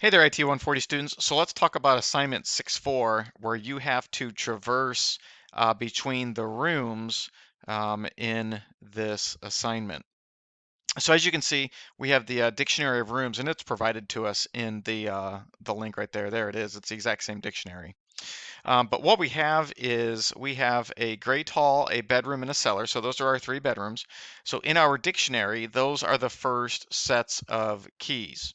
Hey there, IT 140 students. So let's talk about assignment 6.4, where you have to traverse between the rooms in this assignment. So as you can see, we have the dictionary of rooms, and it's provided to us in the link right there. There it is. It's the exact same dictionary. But what we have is we have a great hall, a bedroom, and a cellar. So those are our three bedrooms. So in our dictionary, those are the first sets of keys.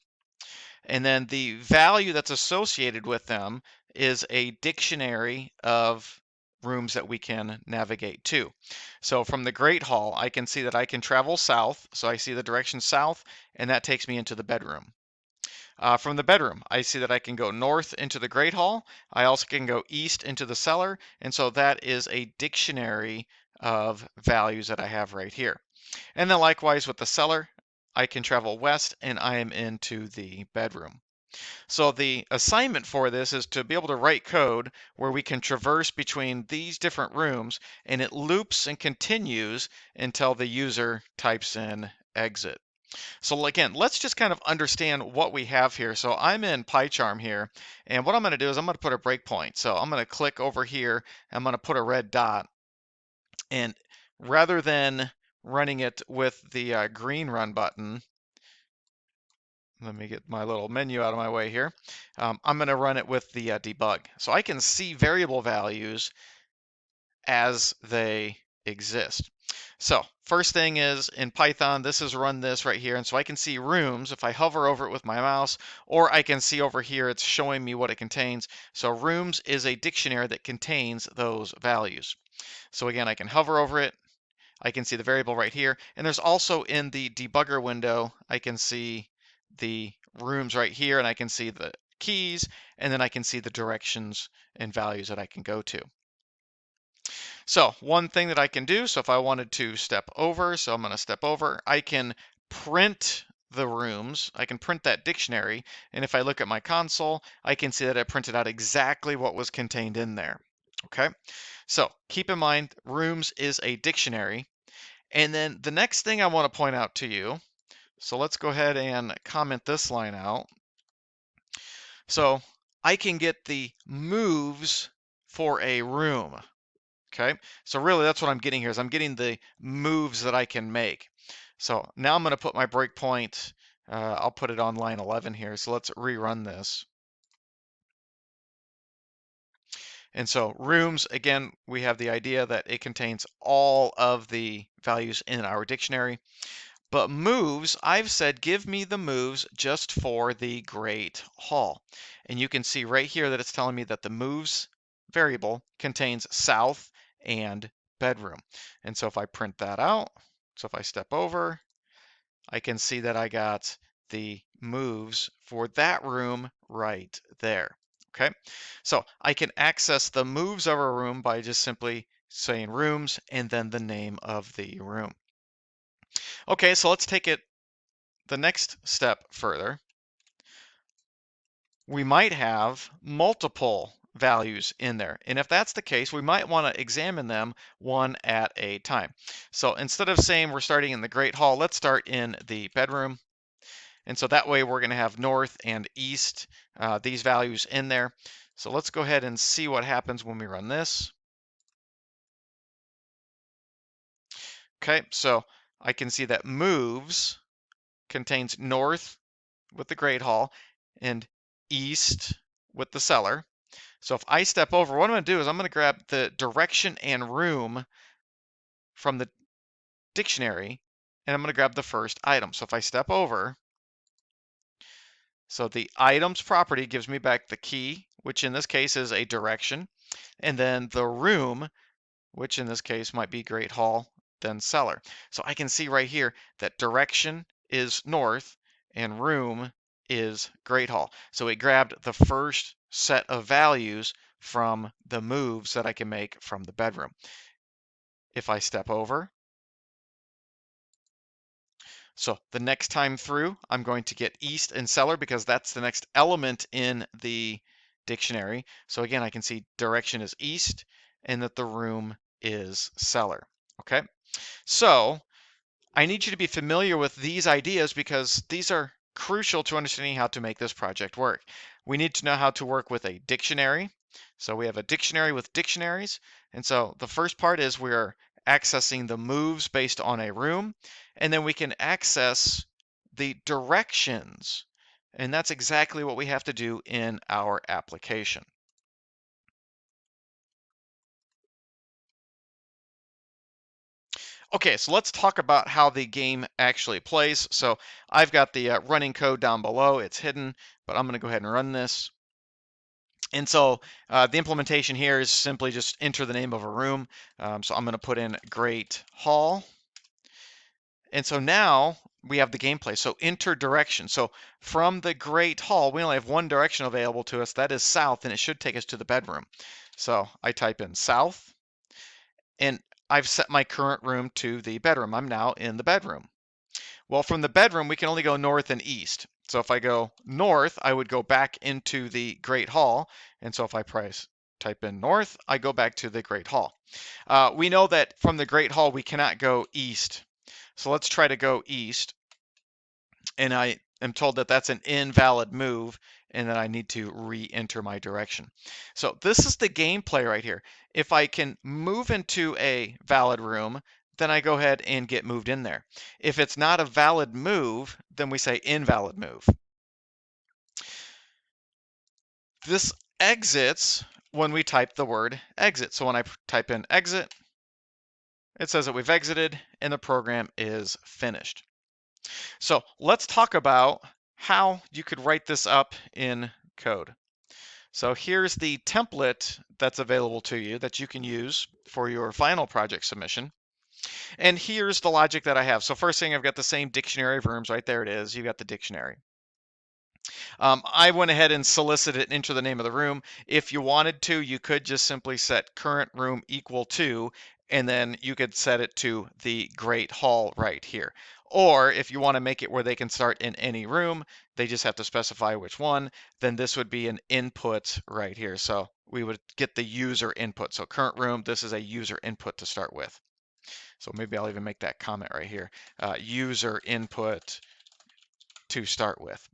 And then the value that's associated with them is a dictionary of rooms that we can navigate to. So from the Great Hall, I can see that I can travel south. So I see the direction south, and that takes me into the bedroom. From the bedroom, I see that I can go north into the Great Hall. I also can go east into the cellar. And so that is a dictionary of values that I have right here. And then likewise with the cellar, I can travel west and I am into the bedroom. So the assignment for this is to be able to write code where we can traverse between these different rooms, and it loops and continues until the user types in exit. So again, let's just kind of understand what we have here. So I'm in PyCharm here, and what I'm going to do is I'm going to put a breakpoint. So I'm going to click over here, I'm going to put a red dot, and rather than running it with the green run button, let me get my little menu out of my way here. I'm going to run it with the debug. So I can see variable values as they exist. So first thing is in Python, this is run this right here. And so I can see rooms if I hover over it with my mouse, or I can see over here, it's showing me what it contains. So rooms is a dictionary that contains those values. So again, I can hover over it. I can see the variable right here. And there's also in the debugger window, I can see the rooms right here, and I can see the keys, and then I can see the directions and values that I can go to. So one thing that I can do, so if I wanted to step over, so I'm going to step over, I can print the rooms. I can print that dictionary, and if I look at my console, I can see that I printed out exactly what was contained in there. Okay, so keep in mind, rooms is a dictionary. And then the next thing I want to point out to you, so let's go ahead and comment this line out. So I can get the moves for a room. Okay, so really that's what I'm getting here is I'm getting the moves that I can make. So now I'm going to put my breakpoint. I'll put it on line 11 here. So let's rerun this. And so rooms, again, we have the idea that it contains all of the values in our dictionary. But moves, I've said, give me the moves just for the Great Hall. And you can see right here that it's telling me that the moves variable contains south and bedroom. And so if I print that out, so if I step over, I can see that I got the moves for that room right there. Okay, so I can access the moves of a room by just simply saying rooms and then the name of the room. Okay, so let's take it the next step further. We might have multiple values in there. And if that's the case, we might want to examine them one at a time. So instead of saying we're starting in the Great Hall, let's start in the bedroom. And so that way we're going to have north and east, these values in there. So let's go ahead and see what happens when we run this. Okay, so I can see that moves contains north with the Great Hall and east with the cellar. So if I step over, what I'm going to do is I'm going to grab the direction and room from the dictionary, and I'm going to grab the first item. So if I step over, so the items property gives me back the key, which in this case is a direction, and then the room, which in this case might be Great Hall, then cellar. So I can see right here that direction is north and room is Great Hall. So it grabbed the first set of values from the moves that I can make from the bedroom. If I step over, so the next time through, I'm going to get east and cellar because that's the next element in the dictionary. So again, I can see direction is east and that the room is cellar. Okay, so I need you to be familiar with these ideas because these are crucial to understanding how to make this project work. We need to know how to work with a dictionary. So we have a dictionary with dictionaries. And so the first part is we're accessing the moves based on a room, and then we can access the directions. And that's exactly what we have to do in our application. Okay, so let's talk about how the game actually plays. So I've got the running code down below. It's hidden, but I'm going to go ahead and run this. And so the implementation here is simply just enter the name of a room. So I'm going to put in Great Hall. And so now we have the gameplay. So enter direction. So from the Great Hall, we only have one direction available to us. That is south, and it should take us to the bedroom. So I type in south, and I've set my current room to the bedroom. I'm now in the bedroom. Well, from the bedroom, we can only go north and east. So if I go north, I would go back into the Great Hall. And so if I type in north, I go back to the Great Hall. We know that from the Great Hall, we cannot go east. So let's try to go east. And I am told that that's an invalid move and that I need to re-enter my direction. So this is the gameplay right here. If I can move into a valid room, then I go ahead and get moved in there. If it's not a valid move, then we say invalid move. This exits when we type the word exit. So when I type in exit, it says that we've exited and the program is finished. So let's talk about how you could write this up in code. So here's the template that's available to you that you can use for your final project submission. And here's the logic that I have. So first thing, I've got the same dictionary of rooms. Right there it is. You've got the dictionary. I went ahead and solicited and enter the name of the room. If you wanted to, you could just simply set current room equal to, and then you could set it to the Great Hall right here. Or if you want to make it where they can start in any room, they just have to specify which one, then this would be an input right here. So we would get the user input. So current room, this is a user input to start with. So maybe I'll even make that comment right here. User input to start with.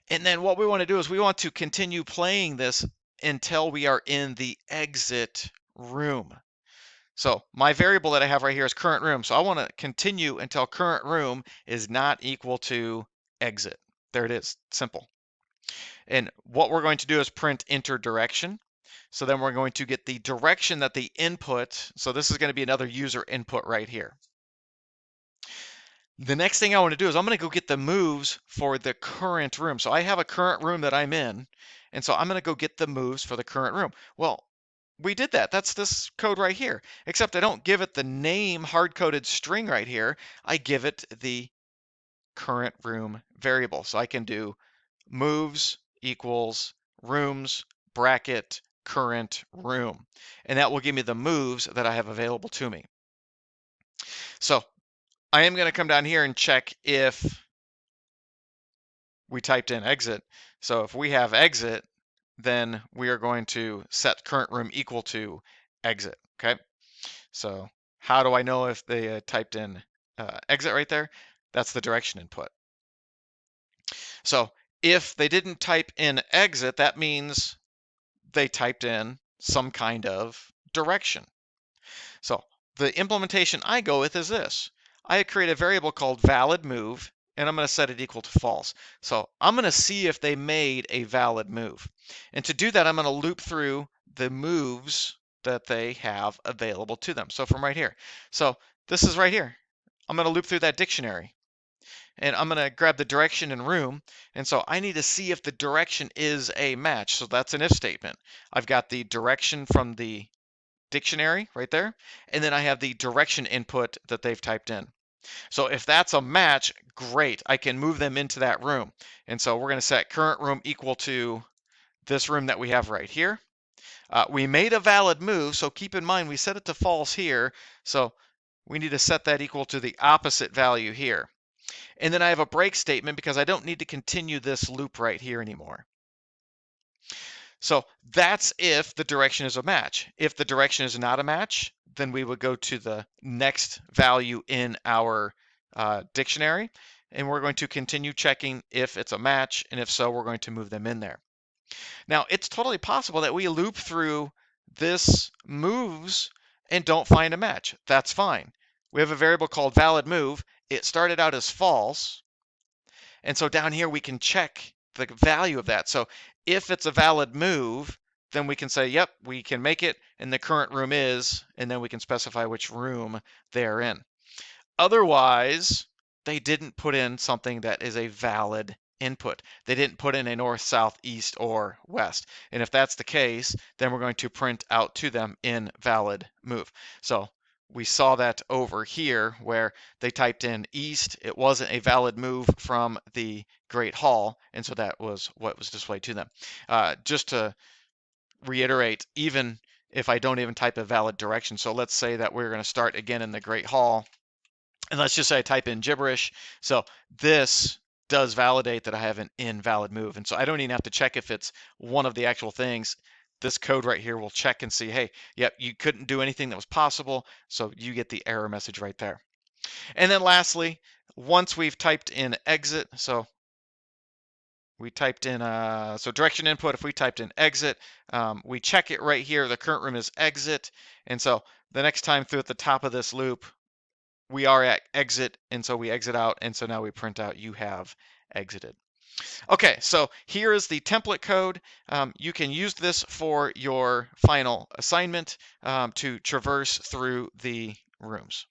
And then what we want to do is we want to continue playing this until we are in the exit room. So my variable that I have right here is current room. So I want to continue until current room is not equal to exit. There it is, simple. And what we're going to do is print enter direction. So then we're going to get the direction that the input, so this is going to be another user input right here. The next thing I want to do is I'm going to go get the moves for the current room. So I have a current room that I'm in, and so I'm going to go get the moves for the current room. Well, we did that. That's this code right here, except I don't give it the name hard-coded string right here. I give it the current room variable. So I can do moves equals rooms bracket current room, and that will give me the moves that I have available to me. So I am going to come down here and check if we typed in exit. So if we have exit, then we are going to set current room equal to exit, okay? So how do I know if they typed in exit right there? That's the direction input. So if they didn't type in exit, that means they typed in some kind of direction. So the implementation I go with is this. I create a variable called valid move, and I'm going to set it equal to false. So I'm going to see if they made a valid move. And to do that, I'm going to loop through the moves that they have available to them. So from right here. So this is right here. I'm going to loop through that dictionary. And I'm going to grab the direction and room. And so I need to see if the direction is a match. So that's an if statement. I've got the direction from the dictionary right there, and then I have the direction input that they've typed in. So if that's a match, great, I can move them into that room. And so we're going to set current room equal to this room that we have right here. We made a valid move, so keep in mind we set it to false here, so we need to set that equal to the opposite value here. And then I have a break statement because I don't need to continue this loop right here anymore. So that's if the direction is a match. If the direction is not a match, then we would go to the next value in our dictionary, and we're going to continue checking if it's a match, and if so, we're going to move them in there. Now, it's totally possible that we loop through this moves and don't find a match. That's fine. We have a variable called valid move. It started out as false, and so down here we can check the value of that. So if it's a valid move, then we can say, yep, we can make it, and the current room is, and then we can specify which room they're in. Otherwise, they didn't put in something that is a valid input. They didn't put in a north, south, east, or west. And if that's the case, then we're going to print out to them invalid move. So we saw that over here where they typed in east. It wasn't a valid move from the Great Hall, and so that was what was displayed to them. Just to reiterate, even if I don't even type a valid direction, so let's say that we're going to start again in the Great Hall, and let's just say I type in gibberish. So this does validate that I have an invalid move. And so I don't even have to check if it's one of the actual things. This code right here will check and see, hey, yep, you couldn't do anything that was possible. So you get the error message right there. And then lastly, once we've typed in exit, so we typed in, so direction input, if we typed in exit, we check it right here. The current room is exit. And so the next time through at the top of this loop, we are at exit, and so we exit out, and so now we print out you have exited. Okay, so here is the template code. You can use this for your final assignment to traverse through the rooms.